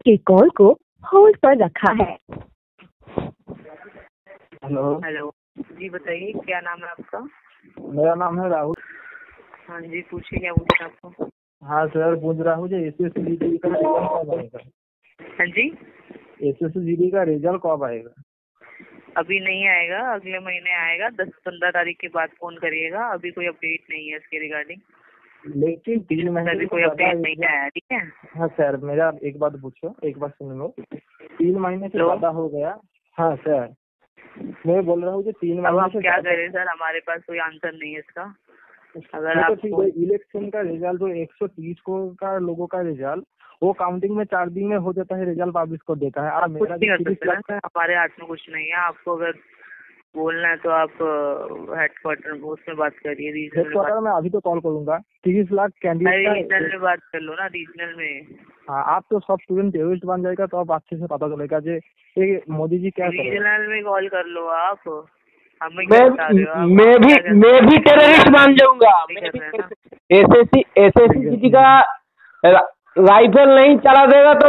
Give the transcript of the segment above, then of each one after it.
आपके कॉल को होल्ड पर रखा है। हेलो। हेलो जी, बताइए क्या नाम है आपका? मेरा नाम है राहुल। हाँ जी, पूछिए क्या पूछना है आपको? हाँ सर, पूछ रहा हूँ एसएससी का रिजल्ट कब आएगा? हाँ जी, एसएससी का रिजल्ट कब आएगा? अभी नहीं आएगा, अगले महीने आएगा। 10-15 तारीख के बाद फोन करिएगा। अभी कोई अपडेट नहीं है इसके रिगार्डिंग। लेकिन 3 महीने अभी कोई अपडेट नहीं आया, ठीक है? हाँ सर, मेरा एक बात पूछो, एक बात सुन लो। 3 महीने से ज्यादा हो गया। हाँ सर, मैं बोल रहा हूँ कि 3 अब महीने हम से क्या करें सर, हमारे पास कोई आंसर नहीं है इसका। अगर तो आप ठीक है, इलेक्शन का रिजल्ट जो 130 का लोगों का रिजल्ट वो काउंटिंग में 4 दिन में हो जाता है, रिजल्ट पब्लिश कर देता है। कुछ नहीं कर सकते ना सर, हमारे हाथ में कुछ नहीं है। आपको अगर बोलना है तो आप हेडक्वार्टर उसमें बात करिए, हेडक्वार्टर में अभी तो कॉल करूंगा। 30 लाख कैंडिडेट रीजनल में बात कर लो ना, रीजनल में। हाँ, आप तो सब स्टूडेंट टेररिस्ट बन जाएगा तो आप अच्छे से पता चलेगा जे ये मोदी जी क्या कर रहे हैं। रीजनल में कॉल कर लो आप। हमें मैं क्या बता रहे हो आप? मैं भी टेररिस्ट बन जाऊंगा। एसएससी जीटी का রাইফেল नहीं चला देगा तो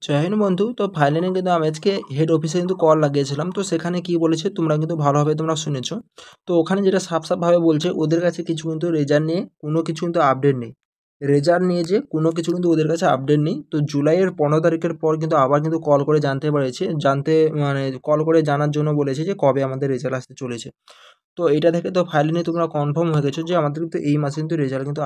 জয় হিন্দ বন্ধু। তো ফাইনালি কিন্তু আমি আজকে হেড অফিসে কিন্তু কল লাগিয়েছিলাম। তো সেখানে কি বলেছে তোমরা কিন্তু ভালোভাবে তোমরা শুনেছো। তো ওখানে যেটা সাফ বলছে ওদের কাছে কিছু কিন্তু রেজাল্ট নিয়ে কোনো কিছু কিন্তু আপডেট নেই। রেজাল্ট নিয়ে যে কোনো কিছু কিন্তু ওদের কাছে আপডেট নেই। তো জুলাইয়ের 15 তারিখের পর কিন্তু আবার কিন্তু কল করে কল করে জানার জন্য বলেছে যে কবে আমাদের রেজাল্ট আসতে চলেছে। তো এইটা থেকে তো ফাইনালি তোমরা কনফার্ম হয়ে গেছো যে আমাদের কিন্তু এই মাসে কিন্তু রেজাল্ট কিন্তু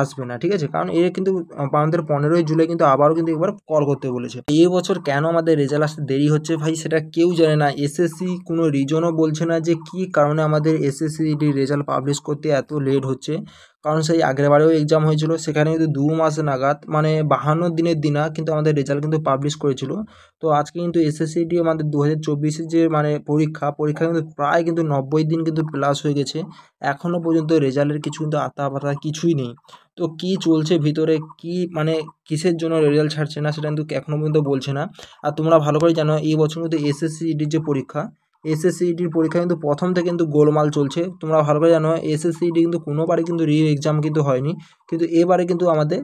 আসবে না, ঠিক আছে? কারণ এ কিন্তু আমাদের 15ই জুলাই কিন্তু আবারও কিন্তু একবার কল করতে বলেছে। এই বছর কেন আমাদের রেজাল্ট আসতে দেরি হচ্ছে ভাই সেটা কেউ জানে না। এসএসসি কোনো রিজনও বলছে না যে কী কারণে আমাদের এসএসসির রেজাল্ট পাবলিশ করতে এত লেট হচ্ছে। কারণ সেই আগের বারেও এক্সাম হয়েছিল, সেখানে কিন্তু 2 মাস নাগাদ মানে 52 দিনের দিনা কিন্তু আমাদের রেজাল্ট কিন্তু পাবলিশ করেছিল। তো আজকে কিন্তু এসএসসিটি আমাদের 2024-এর যে মানে পরীক্ষা কিন্তু প্রায় কিন্তু 90 দিন কিন্তু প্লাস হয়ে গেছে। এখনও পর্যন্ত রেজাল্টের কিছু কিন্তু আতা-পাতা কিছুই নেই। তো কী চলছে ভিতরে, কী মানে কিসের জন্য রেজাল্ট ছাড়ছে না সেটা কিন্তু এখনও পর্যন্ত বলছে না। আর তোমরা ভালো করে জানো এই বছর কিন্তু এসএসসিটির যে পরীক্ষা, এসএসসিটির পরীক্ষা কিন্তু প্রথম থেকে কিন্তু গোলমাল চলছে। তোমরা ভালো করে জানো এসএসসিটি কিন্তু কোনোবারই কিন্তু এক্সাম কিন্তু হয়নি, কিন্তু এবারে কিন্তু আমাদের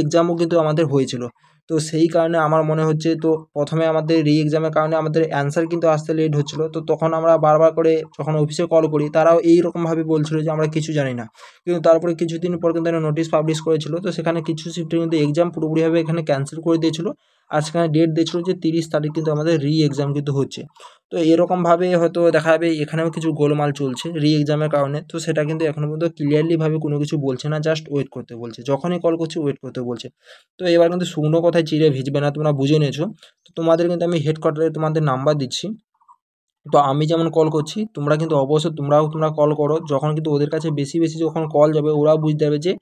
এক্সামও কিন্তু আমাদের হয়েছিল। তো সেই কারণে আমার মনে হচ্ছে, তো প্রথমে আমাদের এক্সামের কারণে আমাদের অ্যান্সার কিন্তু আসতে লেট হচ্ছিলো। তো তখন আমরা বারবার করে যখন অফিসে কল করি তারাও এইরকমভাবে বলছিল যে আমরা কিছু জানি না। কিন্তু তারপরে কিছুদিন পর কিন্তু একটা নোটিশ পাবলিশ করেছিল। তো সেখানে কিছু শিফটে কিন্তু এক্সাম পুরোপুরিভাবে এখানে ক্যান্সেল করে দিয়েছিল। আর সেখানে ডেট দিয়েছিল যে 30 তারিখ কিন্তু আমাদের এক্সাম কিন্তু হচ্ছে। তো এরকমভাবে হয়তো দেখা যাবে এখানেও কিছু গোলমাল চলছে এক্সামের কারণে। তো সেটা কিন্তু এখনও পর্যন্ত ক্লিয়ারলিভাবে কোনো কিছু বলছে না, জাস্ট ওয়েট করতে বলছে। যখনই কল করছি ওয়েট করতে বলছে। তো এবার কিন্তু শুকনো কথায় চিড়ে ভিজবে না, তোমরা বুঝে নিয়েছো। তো তোমাদের কিন্তু আমি হেডকোয়ার্টারে তোমাদের নাম্বার দিচ্ছি। তো আমি যেমন কল করছি তোমরা কিন্তু অবশ্যই তোমরা কল করো। যখন কিন্তু ওদের কাছে বেশি যখন কল যাবে ওরাও বুঝতে পারবে যে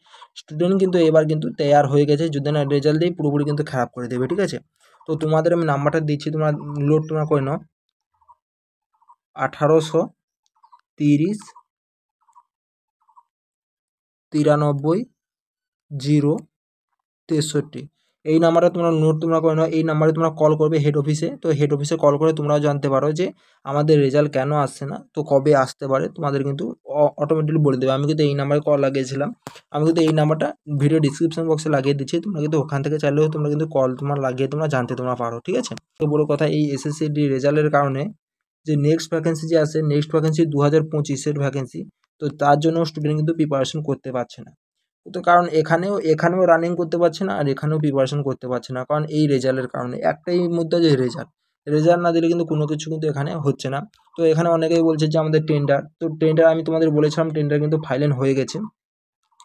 স্টুডেন্ট কিন্তু এবার কিন্তু তৈয়ার হয়ে গেছে, যদি না রেজাল্ট দিয়ে পুরোপুরি কিন্তু খারাপ করে দেবে, ঠিক আছে? তো তোমাদের আমি নাম্বারটা দিচ্ছি, তোমরা নোট করে নাও। 1830 93 063 এই নাম্বারে তোমরা নোট করে নাও। এই নাম্বারে তোমরা কল করবে হেড অফিসে। তো হেড অফিসে কল করে তোমরাও জানতে পারো যে আমাদের রেজাল্ট কেন আসছে না, তো কবে আসতে পারে, তোমাদের কিন্তু অটোমেটিকলি বলে দেবে। আমি কিন্তু এই নাম্বারে কল লাগিয়েছিলাম, আমি কিন্তু এই নাম্বারটা ভিডিও ডিসক্রিপশন বক্সে লাগিয়ে দিচ্ছি। তোমরা কিন্তু ওখান থেকে চাইলেও তোমরা কিন্তু কল লাগিয়ে জানতে পারো, ঠিক আছে? তো বড় কথা এই এসএসসি রেজাল্টের কারণে যে নেক্সট ভ্যাকেন্সি যে আছে, নেক্সট ভ্যাকেন্সি 2025-এর ভ্যাকেন্সি, তো তার জন্য স্টুডেন্ট কিন্তু প্রিপারেশন করতে পারছে না। তো কারণ এখানেও রানিং করতে পারছে না আর এখানেও প্রিপারেশন করতে পারছে না, কারণ এই রেজাল্টের কারণে। একটাই মুদ্রা যে রেজাল্ট না দিলে কিন্তু কোনো কিছু কিন্তু এখানে হচ্ছে না। তো এখানে অনেকেই বলছে যে আমাদের টেন্ডার আমি তোমাদের বলেছিলাম টেন্ডার কিন্তু ফাইনাল হয়ে গেছে,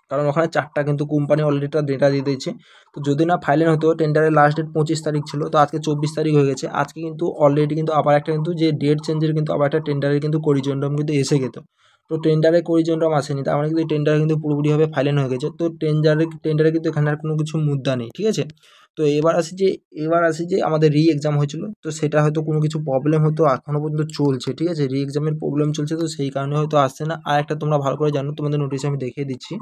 কারণ ওখানে 4টা কিন্তু কোম্পানি অলরেডি ডেটা দিয়ে দিয়েছে। তো যদি না ফাইনাল হতো, টেন্ডারের লাস্ট ডেট 25 তারিখ ছিল, তো আজকে 24 তারিখ হয়ে গেছে। আজকে কিন্তু অলরেডি কিন্তু আবার একটা কিন্তু যে ডেট চেঞ্জের কিন্তু আবার একটা টেন্ডারের কিন্তু করিজেন্ডাম কিন্তু এসে গেত। তো টেন্ডারে করিজেন্ডাম আসেনি, তার মানে কিন্তু টেন্ডার কিন্তু পুরোপুরিভাবে ফাইনাল হয়ে গেছে। তো টেন্ডারে কিন্তু এখানে আর কোনো কিছু মুদ্রা নেই, ঠিক আছে? তো এবার আসি যে আমাদের এক্সাম হয়েছিল, তো সেটা হয়তো কোনো কিছু প্রবলেম হতো, এখনও পর্যন্ত চলছে, ঠিক আছে? এক্সামের প্রবলেম চলছে, তো সেই কারণে হয়তো আসছে না। আর একটা তোমরা ভালো করে জানো, তোমাদের নোটিশে আমি দেখিয়ে দিচ্ছি।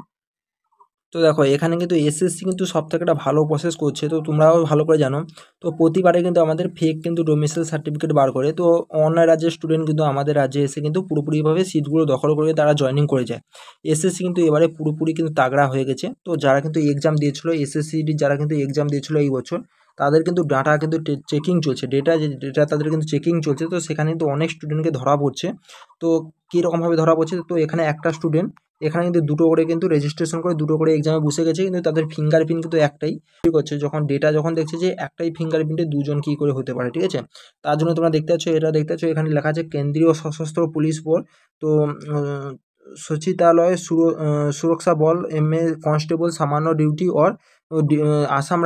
তো দেখো এখানে কিন্তু এসএসসি কিন্তু সব থেকে একটা ভালো প্রসেস করছে, তো তোমরাও ভালো করে জানো। তো প্রতিবারে কিন্তু আমাদের ফেক কিন্তু ডোমিসাইল সার্টিফিকেট বার করে, তো অন্য রাজ্যের স্টুডেন্ট কিন্তু আমাদের রাজ্যে এসে কিন্তু পুরোপুরিভাবে সিটগুলো দখল করে তারা জয়েনিং করে যায়। এসএসসি কিন্তু এবারে পুরোপুরি কিন্তু তাগড়া হয়ে গেছে। তো যারা কিন্তু এক্সাম দিয়েছিল এসএসসি যারা কিন্তু এক্সাম দিয়েছিল এই বছর, তাদের কিন্তু ডাটা কিন্তু চেকিং চলছে, ডেটা তাদের কিন্তু চেকিং চলছে। তো সেখানে কিন্তু অনেক স্টুডেন্টকে ধরা পড়ছে। তো কীরকমভাবে ধরা পড়ছে, তো এখানে একটা স্টুডেন্ট এখানে কিন্তু দুটো করে কিন্তু রেজিস্ট্রেশন করে দুটো করে এক্সামে বসে গেছে, কিন্তু তাদের ফিঙ্গারপ্রিন্ট কিন্তু একটাই করছে। যখন ডেটা যখন দেখছে যে একটাই ফিঙ্গারপ্রিন্টে দুজন কী করে হতে পারে, ঠিক আছে। তার জন্য তোমরা দেখতে পাচ্ছ, এটা দেখতে পাচ্ছ এখানে লেখা আছে কেন্দ্রীয় সশস্ত্র পুলিশ বল, তো সচিবালয় সুরক্ষা বল, এমএ কনস্টেবল সামান্য ডিউটি অর আসাম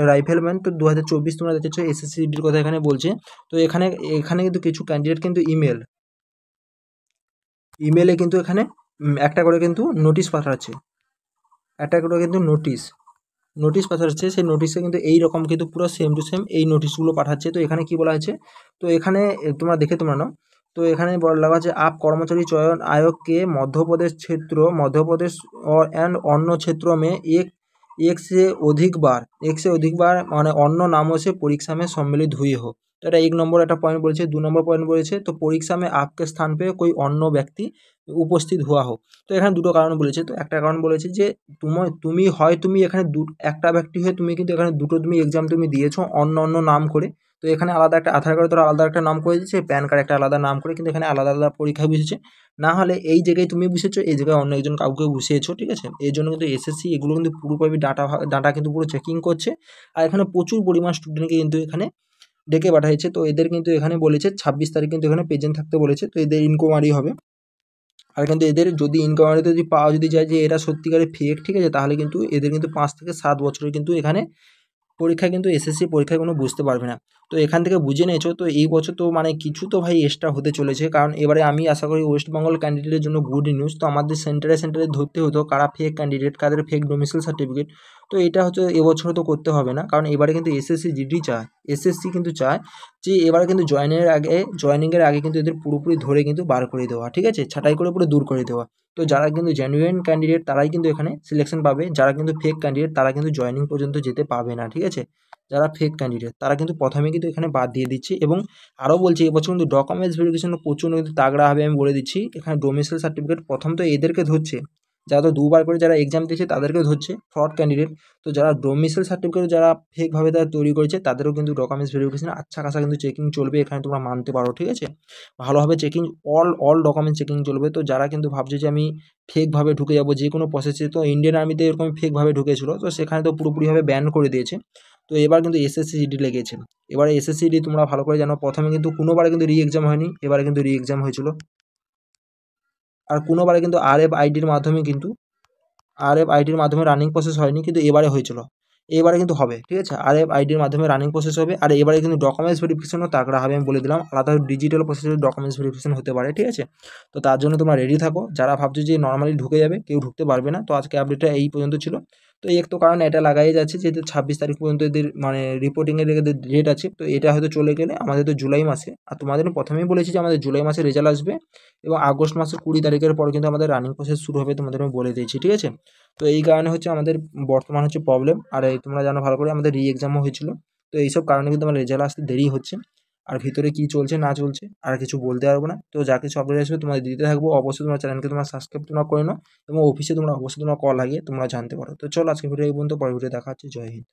রাইফেলম্যান। তো 2024 তোমরা দেখেছো এসএসসিডির কথা এখানে বলছে। তো এখানে কিন্তু কিছু ক্যান্ডিডেট কিন্তু ইমেলে কিন্তু এখানে একটা করে কিন্তু নোটিশ পাঠাচ্ছে, একটা করে কিন্তু নোটিশ পাঠাচ্ছে। সেই নোটিশে কিন্তু এই রকম কিন্তু পুরো সেম টু সেম এই নোটিশগুলো পাঠাচ্ছে। তো এখানে কি বলা আছে, তো এখানে তোমরা নাও। তো এখানে বলা আছে आप कर्मचारी चयन आयोग के मध्य प्रदेश और एंड अन्य क्षेत्रों में एक से अधिक बार মানে অন্য नामों से परीक्षा में सम्मिलित हुई हो। তো এটা 1 নম্বর একটা পয়েন্ট বলেছে। 2 নম্বর পয়েন্ট বলেছে তো পরীক্ষা में आपके स्थान पे कोई অন্য ব্যক্তি উপস্থিত हुआ हो। তো এখানে দুটো কারণ বলেছে। তো একটা কারণ বলেছে যে তুমি এখানে একটা ব্যক্তি হয়ে তুমি কিন্তু এখানে দুটো তুমি এক্সাম তুমি দিয়েছো অন্য নাম করে। তো এখানে আলাদা একটা আধার কার্ডে তোরা আলাদা একটা নাম করে দিচ্ছে, প্যান কার্ডে একটা আলাদা নাম করে, কিন্তু এখানে আলাদা আলাদা পরীক্ষায় বসেছে। না হলে এই জায়গায় তুমি বসেছো, এই জায়গায় অন্য একজন কাউকে বসিয়েছো, ঠিক আছে। এই জন্য কিন্তু এসএসসি এগুলো কিন্তু পুরোপুরি ডাটা কিন্তু পুরো চেকিং করছে। আর এখানে প্রচুর পরিমাণ স্টুডেন্টকে কিন্তু এখানে ডেকে পাঠাইছে। তো এদের কিন্তু এখানে বলেছে 26 তারিখ কিন্তু এখানে প্রেজেন্ট থাকতে বলেছে। তো এদের ইনকোয়ারি হবে। আর কিন্তু এদের যদি ইনকোয়ারিতে যদি পাওয়া যায় যে এরা সত্যিকারে ফেক, ঠিক আছে, তাহলে কিন্তু এদের কিন্তু 5 থেকে 7 বছরের কিন্তু এখানে পরীক্ষা কিন্তু এসএসসি পরীক্ষায় কোনো বুঝতে পারবে না। তো এখান থেকে বুঝে নিয়েছো। তো এই বছর তো মানে কিছু তো ভাই এক্সট্রা হতে চলেছে, কারণ এবারে আমি আশা করি ওয়েস্ট বেঙ্গল ক্যান্ডিডেটের জন্য গুড নিউজ। তো আমাদের সেন্টারে ধরতে হতো কারা ফেক ক্যান্ডিডেট, কাদের ফেক ডোমিসাইল সার্টিফিকেট। তো এটা হচ্ছে এবছর তো করতে হবে না, কারণ এবারে কিন্তু এসএসসি কিন্তু চায় যে এবারে কিন্তু জয়েনিংয়ের আগে কিন্তু এদের পুরোপুরি ধরে কিন্তু বার করে দেওয়া, ঠিক আছে, ছাঁটাই করে পুরো দূর করে দেওয়া। তো যারা কিন্তু জেনুইন ক্যান্ডিডেট তারাই কিন্তু এখানে সিলেকশন পাবে, যারা কিন্তু ফেক ক্যান্ডিডেট তারা কিন্তু জয়েনিং পর্যন্ত যেতে পাবে না, ঠিক আছে। যারা ফেক ক্যান্ডিডেট তারা কিন্তু প্রথমে কিন্তু এখানে বাদ দিয়ে দিচ্ছে। এবং আরও বলছি এবছর কিন্তু ডকুমেন্টস ভেরিফিকেশন প্রচুর কিন্তু তাগড়া হবে, আমি বলে দিচ্ছি। এখানে ডোমিসাইল সার্টিফিকেট প্রথম তো এদেরকে ধরছে, যারা তো দুবার করে যারা এক্সাম দিয়েছে তাদেরকেও ধরছে ফ্রড ক্যান্ডিডেট। তো যারা ডোমিসাইল সার্টিফিকেট যারা ফেকভাবে তারা তৈরি করেছে তাদেরও কিন্তু ডকুমেন্টস ভেরিফিকেশন আচ্ছা খাসা কিন্তু চেকিং চলবে, এখানে তোমরা মানতে পারো, ঠিক আছে। ভালোভাবে চেকিং অল ডকুমেন্ট চেকিং চলবে। তো যারা কিন্তু ভাবছে যে আমি ফেকভাবে ঢুকে যাবো যে কোনো প্রসেসে, তো ইন্ডিয়ান আর্মিতে এরকম ফেকভাবে ঢুকেছিল, তো সেখানে তো পুরোপুরিভাবে ব্যান করে দিয়েছে। তো এবার কিন্তু এসএসসি লেগেছে। এবারে এসএসসি তোমরা ভালো করে জানো, প্রথমে কিন্তু কোনোবারে কিন্তু রি এক্সাম হয়নি, এবারে কিন্তু রি এক্সাম হয়েছিল। আর কোনোবারে কিন্তু আরএফআইডির মাধ্যমে রানিং প্রসেস হয়নি, কিন্তু এবারে হয়েছিল, এবারে কিন্তু হবে, ঠিক আছে। আরএফআইডির মাধ্যমে রানিং প্রসেস হবে। আর এবারে কিন্তু ডকুমেন্টস ভেরিফিকেশনও তাগড়া হবে, আমি বলে দিলাম। আলাদা ডিজিটাল প্রসেসে ডকুমেন্টস ভেরিফিকেশন হতে পারে, ঠিক আছে। তো তার জন্য তোমরা রেডি থাকো। যারা ভাবছো যে নর্মালি ঢুকে যাবে, কেউ ঢুকতে পারবে না। তো আজকে আপডেটটা এই পর্যন্ত ছিল। তো এক তো কারণ এটা লাগাই যাচ্ছে যে 26 তারিখ পর্যন্ত এদের মানে রিপোর্টিংয়ের এদের ডেট আছে। তো এটা হয়তো চলে গেলে আমাদের তো জুলাই মাসে, আর তোমাদের প্রথমেই বলেছি যে আমাদের জুলাই মাসে রেজাল্ট আসবে এবং আগস্ট মাসের 20 তারিখের পর কিন্তু আমাদের রানিং প্রসেস শুরু হবে, তোমাদের আমি বলে দিয়েছি, ঠিক আছে। তো এই কারণে হচ্ছে আমাদের বর্তমান হচ্ছে প্রবলেম। আর এই তোমরা জানো ভালো করে আমাদের রি এক্সামও হয়েছিল। তো এইসব কারণে কিন্তু আমার রেজাল্ট আসতে দেরি হচ্ছে। আর ভিতরে কী চলছে না চলছে আর কিছু বলতে পারবো না। তো যা কিছু আপডেট আসবে তোমাদের দিতে থাকবো। অবশ্যই তোমার চ্যানেলকে তোমরা সাবস্ক্রাইব তোমরা করে নাও এবং অফিসে তোমরা অবশ্যই তোমরা কল লাগিয়ে তোমরা জানতে পারো। তো চলো আজকে ভিডিও এই পর্যন্ত, পরের ভিডিও দেখা হচ্ছে। জয় হিন্দ।